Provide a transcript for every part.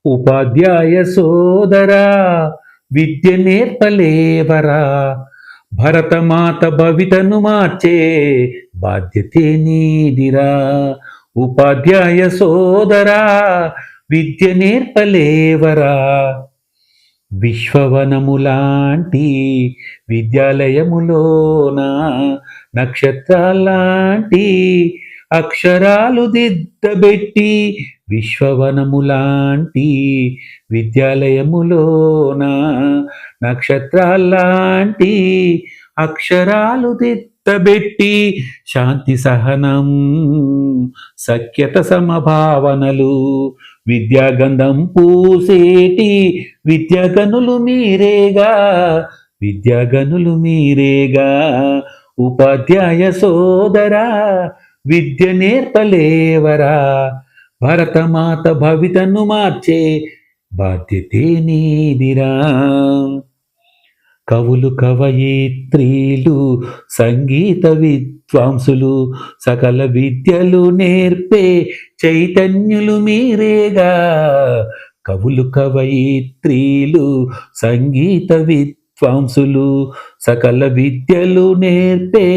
ఉపాధ్యాయ సోదరా విద్య నేర్పలేవరా, భరతమాత భవితను మార్చే బాధ్యతే నీదిరా. ఉపాధ్యాయ సోదరా విద్య నేర్పలేవరా, విశ్వవనములాంటి విద్యాలయములోన నక్షత్రాలాంటి అక్షరాలు దిద్దబెట్టి, విశ్వవనములాంటి విద్యాలయములోన నక్షత్రాలాంటి అక్షరాలు దిద్దబెట్టి, శాంతి సహనం సఖ్యత సమభావనలు విద్యాగంధం పూసేటి విద్యాగనులు మీరేగా, విద్యాగనులు మీరేగా. ఉపాధ్యాయ సోదరా విద్య నేర్పలేవరా, భరతమాత భవితను మార్చే బాధ్యతే నీదిరా. కవులు కవయిత్రీలు సంగీత విద్వాంసులు సకల విద్యలు నేర్పే చైతన్యులు మీరేగా. కవులు కవయిత్రీలు సంగీత విద్వాంసులు సకల విద్యలు నేర్పే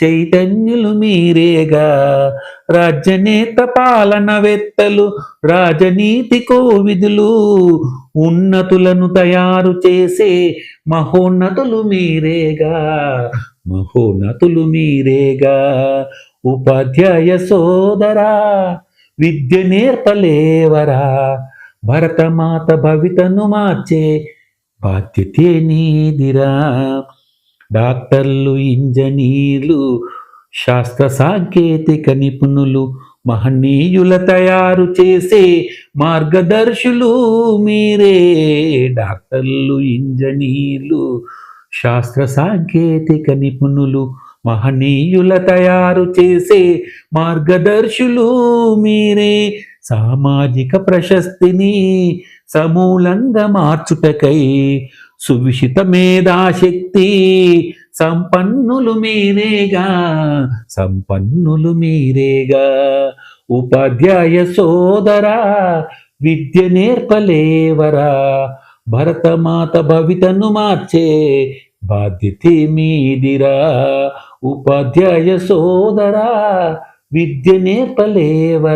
చైతన్యులు మీరేగా. రాజ్యనేత పాలనవేత్తలు రాజనీతి కోవిదులు ఉన్నతులను తయారు చేసే మహోన్నతులు మీరేగా, మహోన్నతులు మీరేగా. ఉపాధ్యాయ సోదరా విద్య నేర్పలేవరా, భరతమాత భవితను మార్చే బాధ్యతే నీదిరా. డాక్టర్లు ఇంజనీర్లు శాస్త్ర సాంకేతిక నిపుణులు మహనీయుల తయారు చేసే మార్గదర్శులు మీరే. డాక్టర్లు ఇంజనీర్లు శాస్త్ర సాంకేతిక నిపుణులు మహనీయుల తయారు చేసే మార్గదర్శులు మీరే. సామాజిక ప్రశస్తిని సమూలంగా మార్చుటకై సువిశిత మేధాశక్తి సంపన్నులు మీరేగా, సంపన్నులు మీరేగా. ఉపాధ్యాయ సోదరా విద్య నేర్పలేవరా, భరతమాత భవితను మార్చే బాధ్యతే మీదిరా. ఉపాధ్యాయ సోదరా విద్య నేర్పలేవరా.